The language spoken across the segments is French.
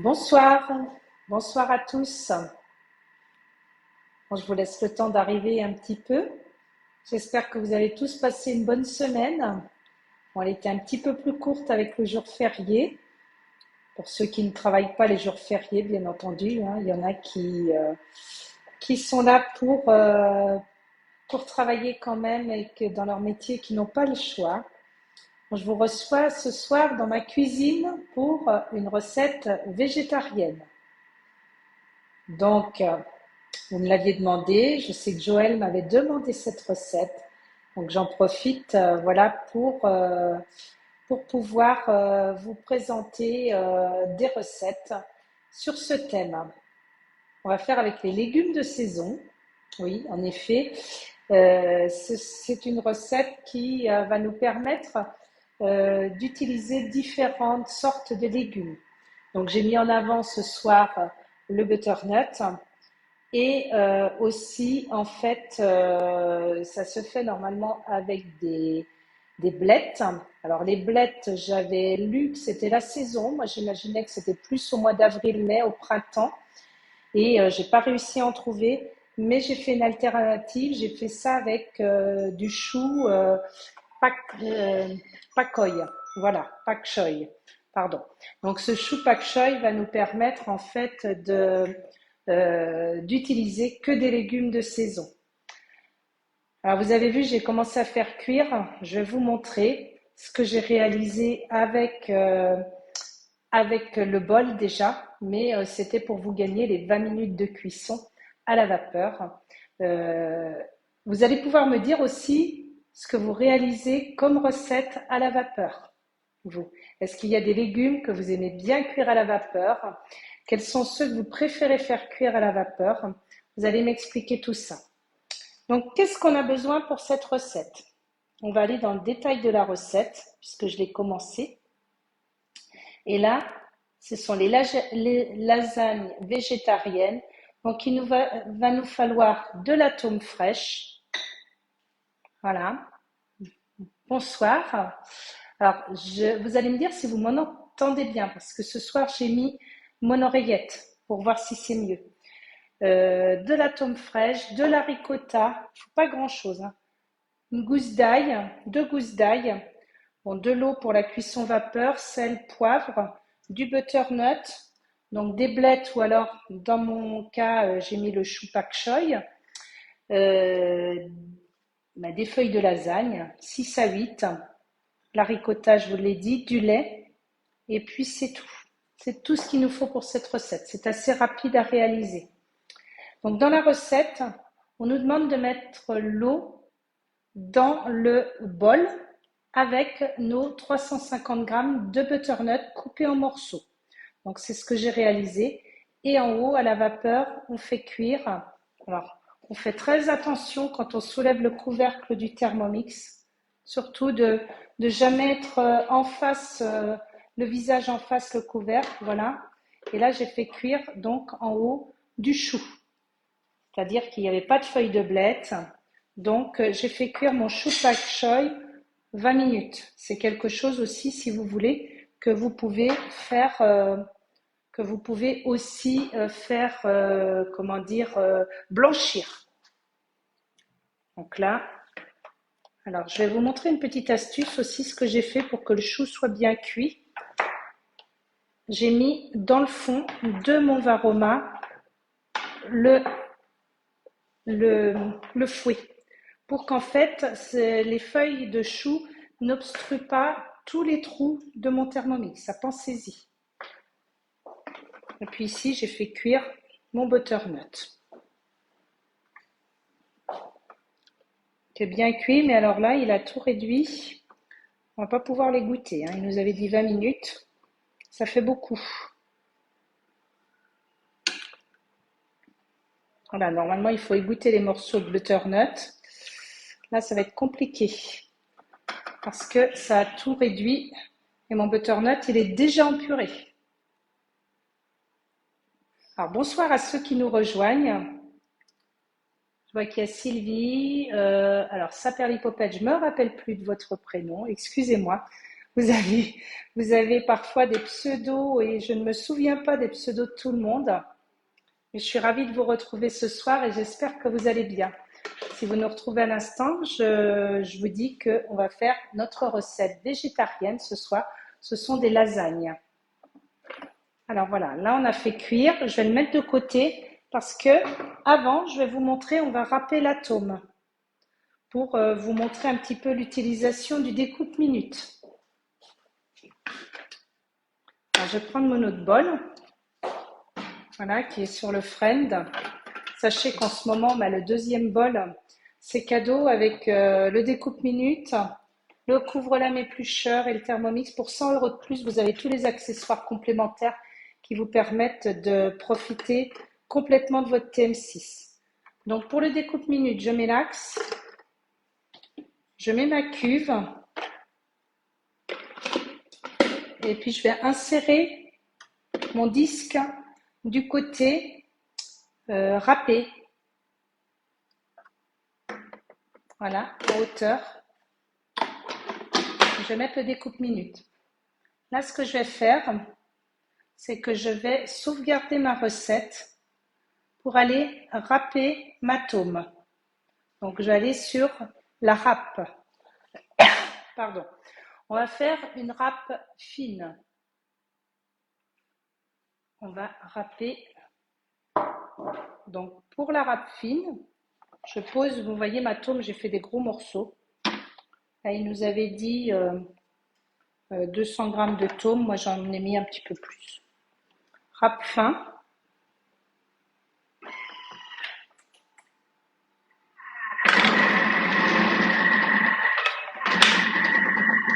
Bonsoir, bonsoir à tous. Bon, je vous laisse le temps d'arriver un petit peu. J'espère que vous avez tous passé une bonne semaine. Bon, elle était un petit peu plus courte avec le jour férié. Pour ceux qui ne travaillent pas les jours fériés, bien entendu, hein, il y en a qui sont là pour travailler quand même et que dans leur métier, qui n'ont pas le choix. Bon, je vous reçois ce soir dans ma cuisine pour une recette végétarienne. Donc, vous me l'aviez demandé, je sais que Joël m'avait demandé cette recette, donc j'en profite voilà, pour pouvoir vous présenter des recettes sur ce thème. On va faire avec les légumes de saison, oui, en effet. C'est une recette qui va nous permettre d'utiliser différentes sortes de légumes. Donc j'ai mis en avant ce soir le butternut. Et aussi, en fait, ça se fait normalement avec des blettes. Alors, les blettes, j'avais lu que c'était la saison. Moi, j'imaginais que c'était plus au mois d'avril-mai, au printemps. Et j'ai pas réussi à en trouver. Mais j'ai fait une alternative. J'ai fait ça avec du chou pak, euh, pakoy. Voilà, pak choy. Pardon. Donc, ce chou pak choy va nous permettre, en fait, d'utiliser que des légumes de saison. Alors vous avez vu, j'ai commencé à faire cuire. Je vais vous montrer ce que j'ai réalisé avec le bol déjà, mais c'était pour vous gagner les 20 minutes de cuisson à la vapeur. Euh, Vous allez pouvoir me dire aussi ce que vous réalisez comme recette à la vapeur. Vous, est-ce qu'il y a des légumes que vous aimez bien cuire à la vapeur? Quels sont ceux que vous préférez faire cuire à la vapeur? Vous allez m'expliquer tout ça. Donc, qu'est-ce qu'on a besoin pour cette recette? On va aller dans le détail de la recette, puisque je l'ai commencé. Et là, ce sont les lasagnes végétariennes. Donc, va nous falloir de la tome fraîche. Voilà. Bonsoir. Alors, vous allez me dire si vous m'en entendez bien, parce que ce soir, j'ai mis mon oreillette pour voir si c'est mieux. De la tome fraîche, de la ricotta, il faut pas grand-chose, hein. Une gousse d'ail, 2 gousses d'ail, bon, de l'eau pour la cuisson vapeur, sel, poivre, du butternut, donc des blettes ou alors, dans mon cas, j'ai mis le chou pak choy, euh, des feuilles de lasagne, 6 à 8, la ricotta, je vous l'ai dit, du lait, et puis c'est tout. C'est tout ce qu'il nous faut pour cette recette. C'est assez rapide à réaliser. Donc dans la recette, on nous demande de mettre l'eau dans le bol avec nos 350 grammes de butternut coupés en morceaux. Donc c'est ce que j'ai réalisé. Et en haut, à la vapeur, on fait cuire. Alors, on fait très attention quand on soulève le couvercle du Thermomix, surtout de jamais être en face, le visage en face le couvercle, voilà. Et là, j'ai fait cuire donc en haut du chou, c'est-à-dire qu'il n'y avait pas de feuilles de blette. Donc, j'ai fait cuire mon chou pak choy 20 minutes. C'est quelque chose aussi, si vous voulez, que vous pouvez faire, que vous pouvez aussi faire, comment dire, blanchir. Donc là, alors je vais vous montrer une petite astuce aussi, ce que j'ai fait pour que le chou soit bien cuit. J'ai mis dans le fond de mon varoma le, le fouet, pour qu'en fait les feuilles de chou n'obstruent pas tous les trous de mon Thermomix. Pensez-y. Et puis ici, j'ai fait cuire mon butternut. C'est bien cuit, mais alors là, il a tout réduit. On va pas pouvoir les goûter, hein. Il nous avait dit 20 minutes. Ça fait beaucoup. Voilà, normalement, il faut égoutter les morceaux de butternut. Là, ça va être compliqué parce que ça a tout réduit et mon butternut, il est déjà en purée. Alors, bonsoir à ceux qui nous rejoignent. Je vois qu'il y a Sylvie. Alors, Saperlipopette, je me rappelle plus de votre prénom. Excusez-moi. Vous avez, vous avez parfois des pseudos et je ne me souviens pas des pseudos de tout le monde. Mais je suis ravie de vous retrouver ce soir et j'espère que vous allez bien. Si vous nous retrouvez à l'instant, je vous dis qu'on va faire notre recette végétarienne ce soir. Ce sont des lasagnes. Alors voilà, là on a fait cuire. Je vais le mettre de côté parce que avant, je vais vous montrer, on va râper l'atome pour vous montrer un petit peu l'utilisation du découpe-minute. Alors, je vais prendre mon autre bol, voilà, qui est sur le Friend. Sachez qu'en ce moment, le deuxième bol, c'est cadeau avec le découpe-minute, le couvre-lame éplucheur et le Thermomix. Pour 100 € de plus, vous avez tous les accessoires complémentaires qui vous permettent de profiter complètement de votre TM6. Donc pour le découpe-minute, je mets l'axe, je mets ma cuve et puis je vais insérer mon disque du côté râpé. Voilà, en hauteur. Je vais mettre le découpe-minute. Là, ce que je vais faire, c'est que je vais sauvegarder ma recette pour aller râper ma tome. Donc, je vais aller sur la râpe. Pardon. On va faire une râpe fine. On va râper. Donc, pour la râpe fine, je pose, vous voyez ma tome, j'ai fait des gros morceaux. Là, il nous avait dit 200 g de tome. Moi, j'en ai mis un petit peu plus. Râpe fin.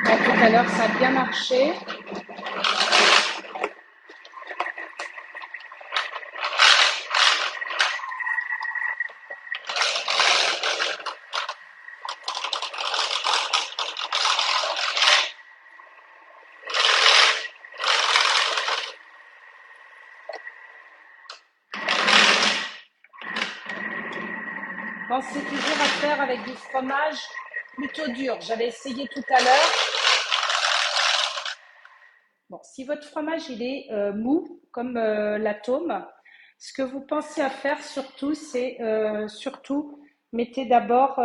Là, tout à l'heure, ça a bien marché. Pensez toujours à faire avec du fromage plutôt dur. J'avais essayé tout à l'heure. Bon, si votre fromage il est mou comme l'atome, ce que vous pensez à faire surtout, c'est surtout mettez d'abord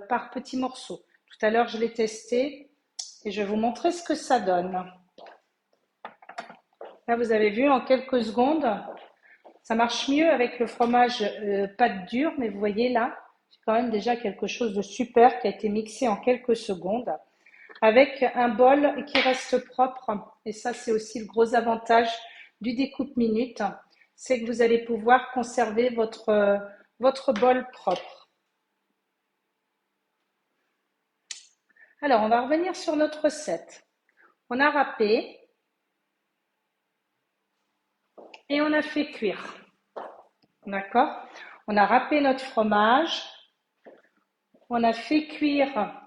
par petits morceaux. Tout à l'heure, je l'ai testé et je vais vous montrer ce que ça donne. Là, vous avez vu en quelques secondes, ça marche mieux avec le fromage pâte dure, mais vous voyez là, c'est quand même déjà quelque chose de super qui a été mixé en quelques secondes avec un bol qui reste propre. Et ça, c'est aussi le gros avantage du découpe-minute, c'est que vous allez pouvoir conserver votre bol propre. Alors, on va revenir sur notre recette. On a râpé et on a fait cuire. D'accord? On a râpé notre fromage, on a fait cuire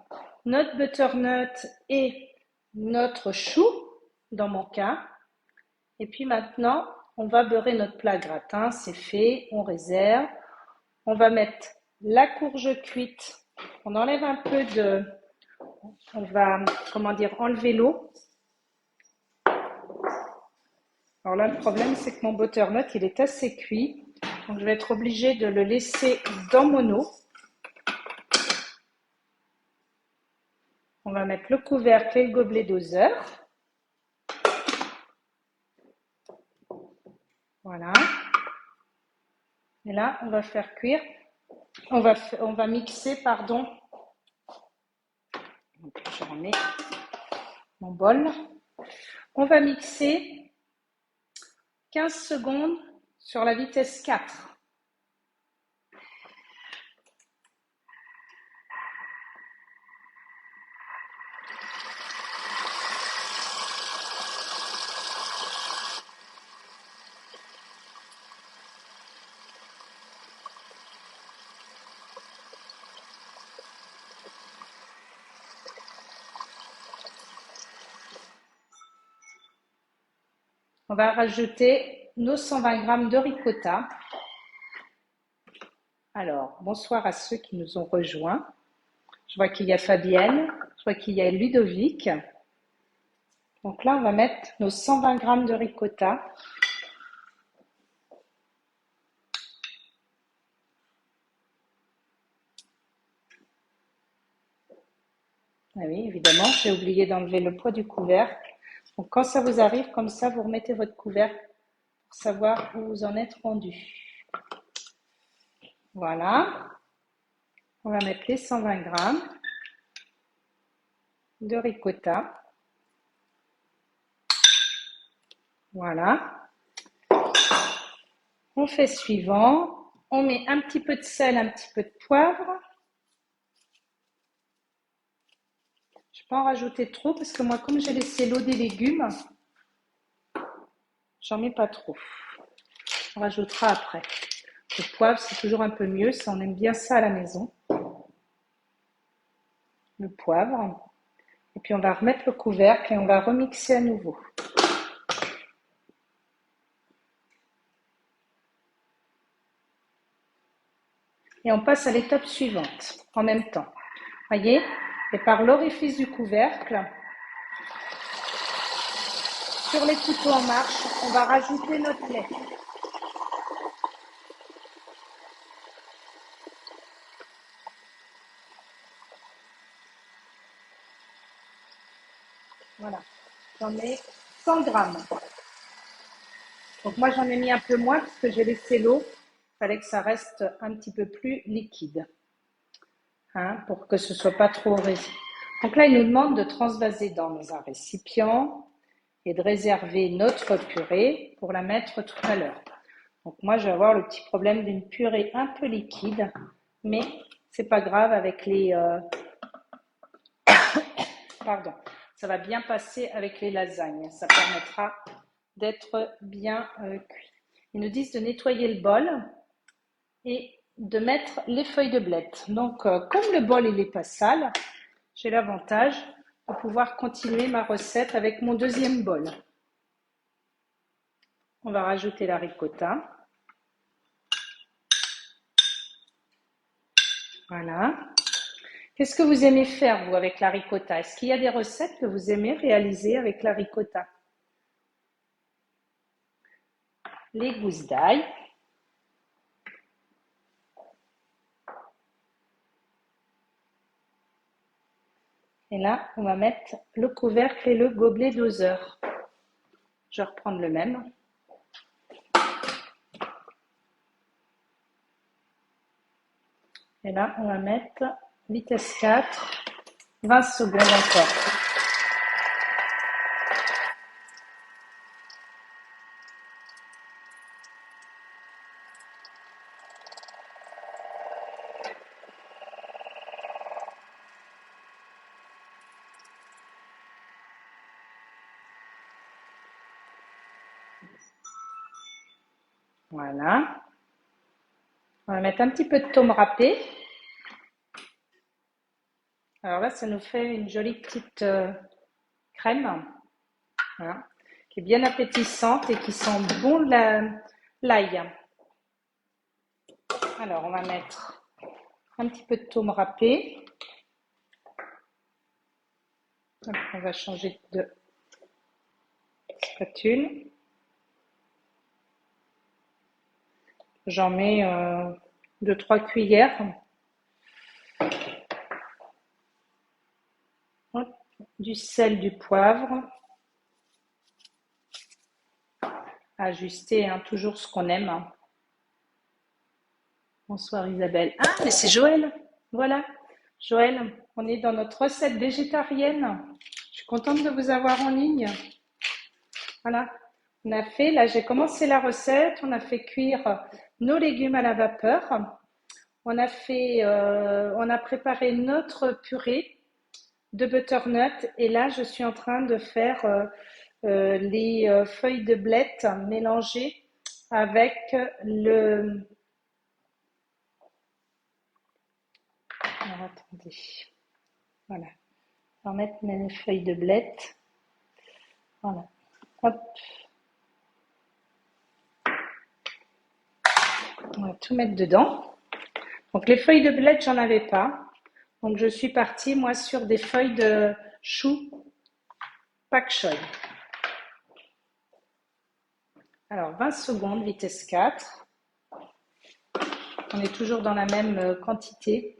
notre butternut et notre chou, dans mon cas. Et puis maintenant, on va beurrer notre plat gratin, c'est fait, on réserve. On va mettre la courge cuite, on enlève un peu de... On va, comment dire, enlever l'eau. Alors là, le problème, c'est que mon butternut, il est assez cuit. Donc, je vais être obligée de le laisser dans mon eau. On va mettre le couvercle et le gobelet doseur. Voilà. Et là, on va faire cuire. On va mixer, pardon. Donc, je remets mon bol. On va mixer 15 secondes sur la vitesse 4. On va rajouter nos 120 g de ricotta. Alors, bonsoir à ceux qui nous ont rejoints. Je vois qu'il y a Fabienne, je vois qu'il y a Ludovic. Donc là, on va mettre nos 120 grammes de ricotta. Ah oui, évidemment, j'ai oublié d'enlever le poids du couvercle. Donc quand ça vous arrive comme ça, vous remettez votre couvercle pour savoir où vous en êtes rendu. Voilà. On va mettre les 120 grammes de ricotta. Voilà. On fait suivant. On met un petit peu de sel, un petit peu de poivre. Je ne vais pas en rajouter trop parce que moi, comme j'ai laissé l'eau des légumes, j'en mets pas trop. On rajoutera après. Le poivre, c'est toujours un peu mieux. Ça, on aime bien ça à la maison. Le poivre. Et puis, on va remettre le couvercle et on va remixer à nouveau. Et on passe à l'étape suivante en même temps. Voyez? Et par l'orifice du couvercle, sur les couteaux en marche, on va rajouter notre lait. Voilà, j'en ai 100 grammes. Donc moi j'en ai mis un peu moins parce que j'ai laissé l'eau. Il fallait que ça reste un petit peu plus liquide, hein, pour que ce ne soit pas trop résistant. Donc là, il nous demande de transvaser dans un récipient et de réserver notre purée pour la mettre tout à l'heure. Donc moi, je vais avoir le petit problème d'une purée un peu liquide, mais c'est pas grave avec les... Pardon, ça va bien passer avec les lasagnes. Ça permettra d'être bien cuit. Ils nous disent de nettoyer le bol et de mettre les feuilles de bled. Donc, comme le bol il n'est pas sale, j'ai l'avantage de pouvoir continuer ma recette avec mon deuxième bol. On va rajouter la ricotta. Voilà. Qu'est-ce que vous aimez faire, vous, avec la ricotta? Est-ce qu'il y a des recettes que vous aimez réaliser avec la ricotta? Les gousses d'ail. Et là, on va mettre le couvercle et le gobelet doseur. Je vais reprendre le même. Et là, on va mettre vitesse 4, 20 secondes encore. Voilà. On va mettre un petit peu de thaume râpé. Alors là, ça nous fait une jolie petite crème, voilà, qui est bien appétissante et qui sent bon l'ail. Alors, on va mettre un petit peu de thaume râpé. On va changer de spatule. J'en mets 2-3 cuillères. Hop, du sel, du poivre. Ajuster, hein, toujours ce qu'on aime. Hein. Bonsoir Isabelle. Ah, mais c'est Joël. Voilà. Joël, on est dans notre recette végétarienne. Je suis contente de vous avoir en ligne. Voilà. On a fait, là j'ai commencé la recette, on a fait cuire nos légumes à la vapeur. On a préparé notre purée de butternut et là je suis en train de faire les feuilles de blette mélangées avec le... Alors attendez, voilà, je vais remettre mes feuilles de blette, voilà, hop, on va tout mettre dedans. Donc les feuilles de blette, j'en avais pas, donc je suis partie moi sur des feuilles de chou. pak choy. Alors 20 secondes, vitesse 4. On est toujours dans la même quantité.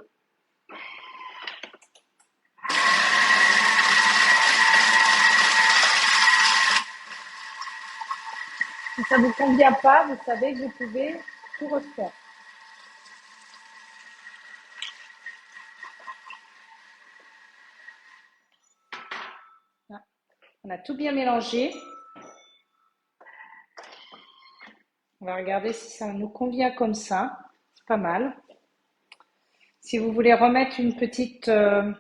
Si ça ne vous convient pas, vous savez que vous pouvez tout refaire. On a tout bien mélangé. On va regarder si ça nous convient comme ça. C'est pas mal. Si vous voulez remettre une petite, un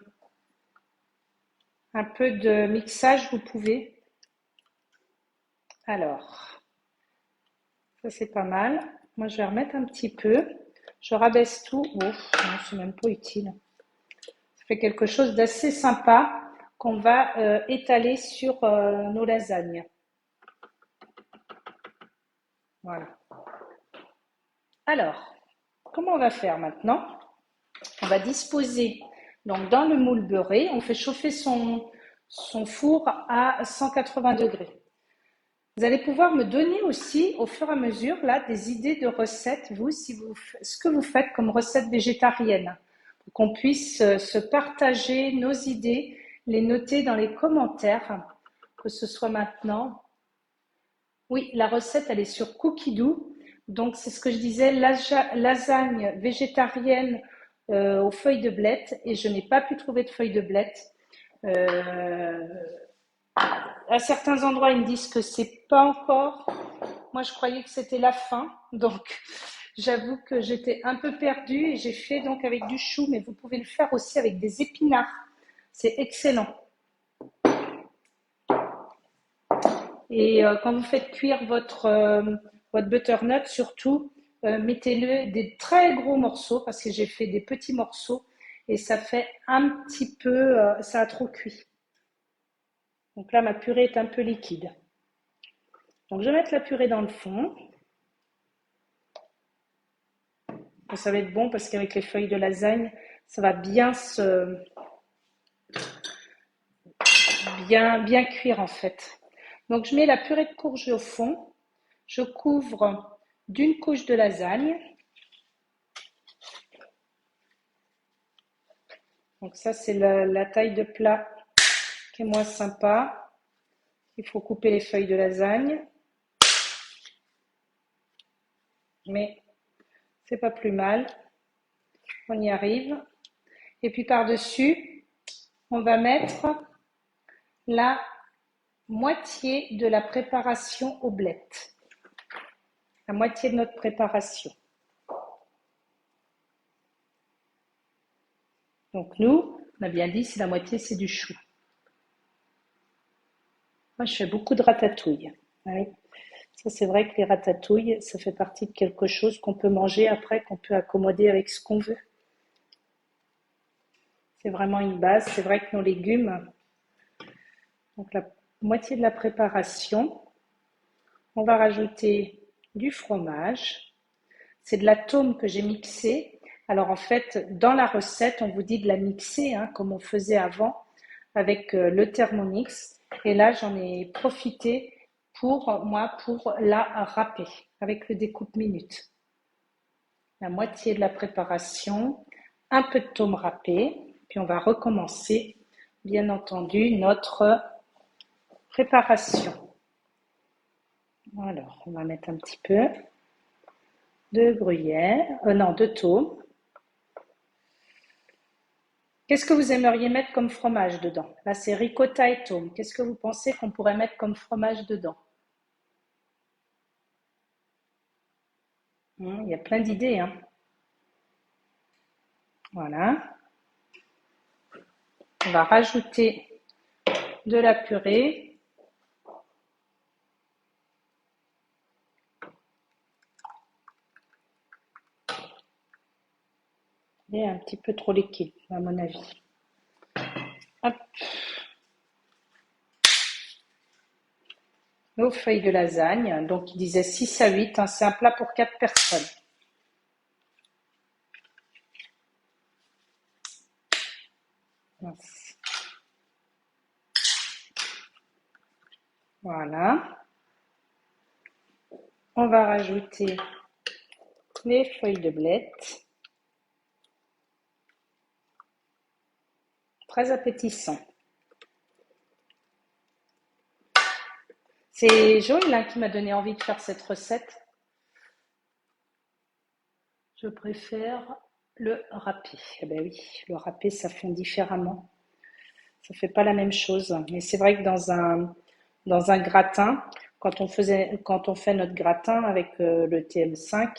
peu de mixage, vous pouvez. Alors, ça c'est pas mal. Moi, je vais remettre un petit peu. Je rabaisse tout. Oh, non, c'est même pas utile. Ça fait quelque chose d'assez sympa qu'on va étaler sur nos lasagnes. Voilà. Alors, comment on va faire maintenant? On va disposer, donc dans le moule beurré, on fait chauffer son four à 180 degrés. Vous allez pouvoir me donner aussi, au fur et à mesure, là, des idées de recettes, vous, ce que vous faites comme recette végétarienne, pour qu'on puisse se partager nos idées, les noter dans les commentaires, que ce soit maintenant. Oui, la recette, elle est sur Cookidoo. Donc, c'est ce que je disais, lasagne végétarienne aux feuilles de blette. Et je n'ai pas pu trouver de feuilles de blette. À certains endroits, ils me disent que c'est pas encore. Moi, je croyais que c'était la fin. Donc, j'avoue que j'étais un peu perdue et j'ai fait donc avec du chou. Mais vous pouvez le faire aussi avec des épinards. C'est excellent. Et quand vous faites cuire votre butternut, surtout, mettez-le des très gros morceaux parce que j'ai fait des petits morceaux et ça fait un petit peu, ça a trop cuit. Donc là, ma purée est un peu liquide. Donc je vais mettre la purée dans le fond. Ça va être bon parce qu'avec les feuilles de lasagne, ça va bien bien cuire en fait. Donc je mets la purée de courge au fond. Je couvre d'une couche de lasagne. Donc ça, c'est la taille de plat qui est moins sympa. Il faut couper les feuilles de lasagne. Mais c'est pas plus mal. On y arrive. Et puis par-dessus, on va mettre la moitié de la préparation aux blettes. La moitié de notre préparation. Donc nous, on a bien dit, c'est la moitié, c'est du chou. Moi, je fais beaucoup de ratatouille. Oui. Ça, c'est vrai que les ratatouilles, ça fait partie de quelque chose qu'on peut manger après, qu'on peut accommoder avec ce qu'on veut. C'est vraiment une base. C'est vrai que nos légumes, donc la moitié de la préparation, on va rajouter du fromage. C'est de la tome que j'ai mixée. Alors en fait, dans la recette, on vous dit de la mixer, hein, comme on faisait avant avec le Thermomix. Et là, j'en ai profité pour la râper avec le découpe minute. La moitié de la préparation, un peu de tome râpé, puis on va recommencer, bien entendu, notre préparation. Alors, on va mettre un petit peu de gruyère, de tome. Qu'est-ce que vous aimeriez mettre comme fromage dedans? Là, c'est ricotta et tome. Qu'est-ce que vous pensez qu'on pourrait mettre comme fromage dedans? Il y a plein d'idées, hein. Voilà. On va rajouter de la purée. Et un petit peu trop liquide, à mon avis. Hop. Nos feuilles de lasagne. Donc, il disait 6 à 8. Hein, c'est un plat pour 4 personnes. Mince. Voilà. On va rajouter les feuilles de blettes. Très appétissant. C'est Joël hein, qui m'a donné envie de faire cette recette. Je préfère le râpé. Eh ben oui, le râpé, ça fond différemment. Ça fait pas la même chose. Mais c'est vrai que dans un gratin, quand on fait notre gratin avec le TM5,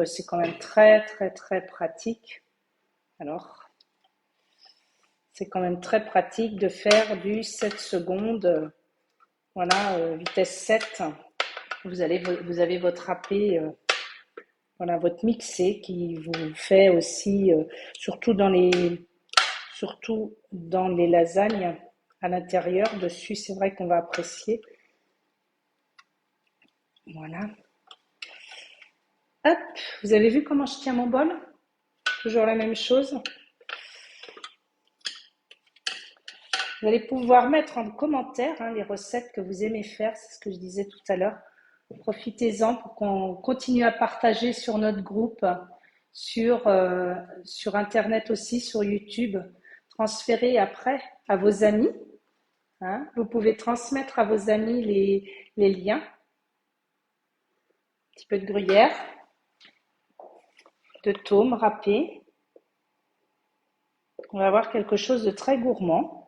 c'est quand même très, très, très pratique. Alors, c'est quand même très pratique de faire du 7 secondes. Voilà, vitesse 7. Vous avez votre râpé, voilà, votre mixé qui vous fait aussi, surtout dans les lasagnes à l'intérieur. Dessus, c'est vrai qu'on va apprécier. Voilà. Hop, vous avez vu comment je tiens mon bol? Toujours la même chose. Vous allez pouvoir mettre en commentaire hein, les recettes que vous aimez faire, c'est ce que je disais tout à l'heure. Profitez-en pour qu'on continue à partager sur notre groupe, sur Internet aussi, sur YouTube. Transférez après à vos amis. Hein. Vous pouvez transmettre à vos amis les liens. Un petit peu de gruyère, de thaume râpé. On va avoir quelque chose de très gourmand.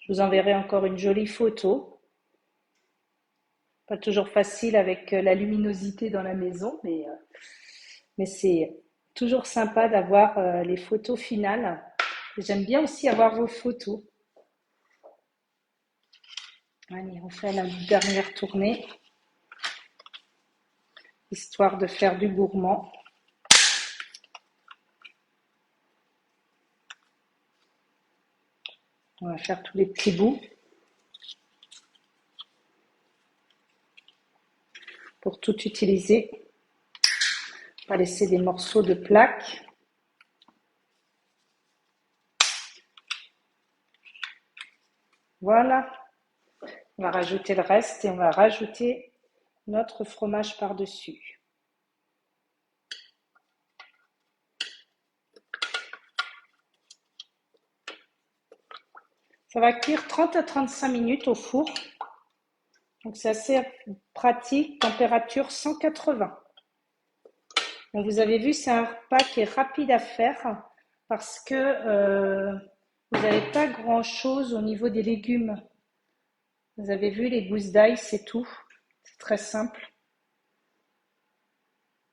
Je vous enverrai encore une jolie photo. Pas toujours facile avec la luminosité dans la maison, mais c'est toujours sympa d'avoir les photos finales. J'aime bien aussi avoir vos photos. Allez, on fait la dernière tournée, histoire de faire du gourmand. On va faire tous les petits bouts pour tout utiliser. On va laisser des morceaux de plaques. Voilà. On va rajouter le reste et on va rajouter notre fromage par-dessus. Ça va cuire 30 à 35 minutes au four. Donc c'est assez pratique, température 180. Donc vous avez vu, c'est un repas qui est rapide à faire parce que vous n'avez pas grand-chose au niveau des légumes. Vous avez vu, les gousses d'ail, c'est tout. C'est très simple.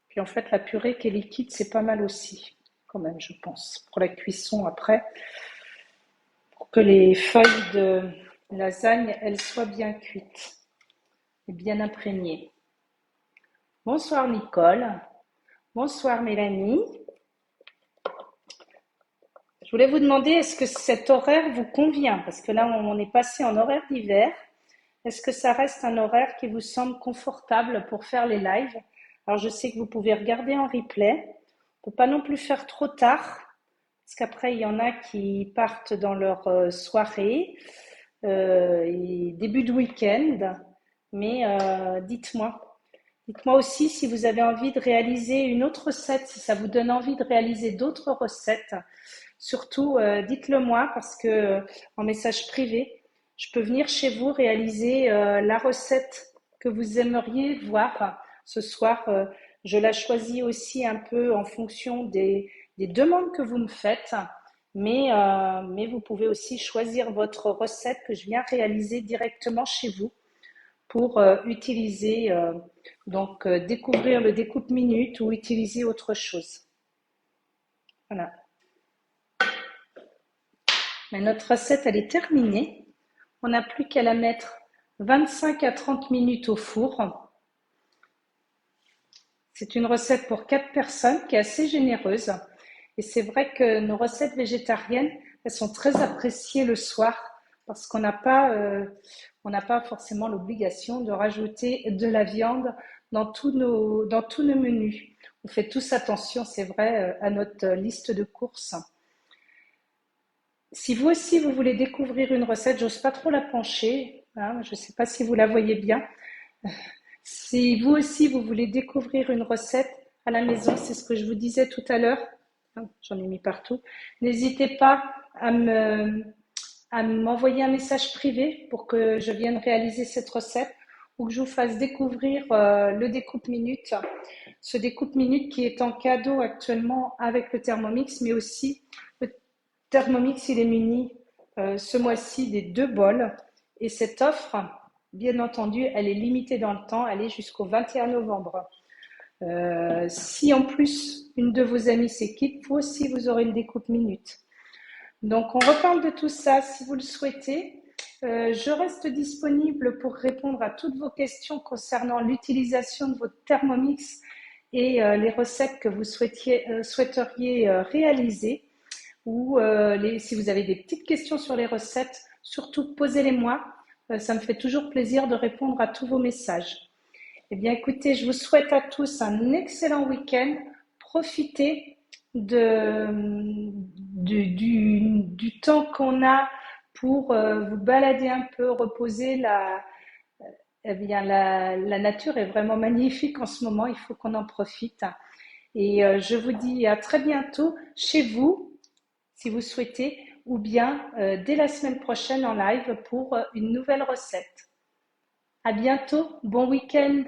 Puis en fait, la purée qui est liquide, c'est pas mal aussi, quand même, je pense, pour la cuisson après, pour que les feuilles de lasagne, elles soient bien cuites et bien imprégnées. Bonsoir Nicole. Bonsoir Mélanie. Je voulais vous demander, est-ce que cet horaire vous convient? Parce que là, on est passé en horaire d'hiver. Est-ce que ça reste un horaire qui vous semble confortable pour faire les lives? Alors, je sais que vous pouvez regarder en replay. On ne peut pas non plus faire trop tard, parce qu'après, il y en a qui partent dans leur soirée et début de week-end. Mais dites-moi. Dites-moi aussi si vous avez envie de réaliser une autre recette, si ça vous donne envie de réaliser d'autres recettes. Surtout, dites-le moi parce que en message privé, je peux venir chez vous réaliser la recette que vous aimeriez voir ce soir. Je la choisis aussi un peu en fonction des demandes que vous me faites, mais vous pouvez aussi choisir votre recette que je viens réaliser directement chez vous pour utiliser, découvrir le découpe minute ou utiliser autre chose. Voilà. Mais notre recette, elle est terminée. On n'a plus qu'à la mettre 25 à 30 minutes au four. C'est une recette pour 4 personnes qui est assez généreuse. Et c'est vrai que nos recettes végétariennes, elles sont très appréciées le soir parce qu'on n'a pas forcément l'obligation de rajouter de la viande dans tous nos menus. On fait tous attention, c'est vrai, à notre liste de courses. Si vous aussi vous voulez découvrir une recette, j'ose pas trop la pencher, hein, je ne sais pas si vous la voyez bien. Si vous aussi vous voulez découvrir une recette à la maison, c'est ce que je vous disais tout à l'heure, j'en ai mis partout, n'hésitez pas à m'envoyer un message privé pour que je vienne réaliser cette recette ou que je vous fasse découvrir le découpe minute. Ce découpe minute qui est en cadeau actuellement avec le Thermomix, mais aussi le Thermomix, il est muni ce mois-ci des 2 bols. Et cette offre, bien entendu, elle est limitée dans le temps, elle est jusqu'au 21 novembre. Si en plus une de vos amies s'équipe, vous aussi vous aurez une découpe minute. Donc on reparle de tout ça si vous le souhaitez. Je reste disponible pour répondre à toutes vos questions concernant l'utilisation de votre Thermomix et les recettes que vous souhaiteriez réaliser. Ou si vous avez des petites questions sur les recettes, surtout posez-les-moi. Ça me fait toujours plaisir de répondre à tous vos messages. Eh bien, écoutez, je vous souhaite à tous un excellent week-end. Profitez du temps qu'on a pour vous balader un peu, reposer. Eh bien, la nature est vraiment magnifique en ce moment. Il faut qu'on en profite. Et je vous dis à très bientôt chez vous, si vous souhaitez, ou bien dès la semaine prochaine en live pour une nouvelle recette. À bientôt, bon week-end.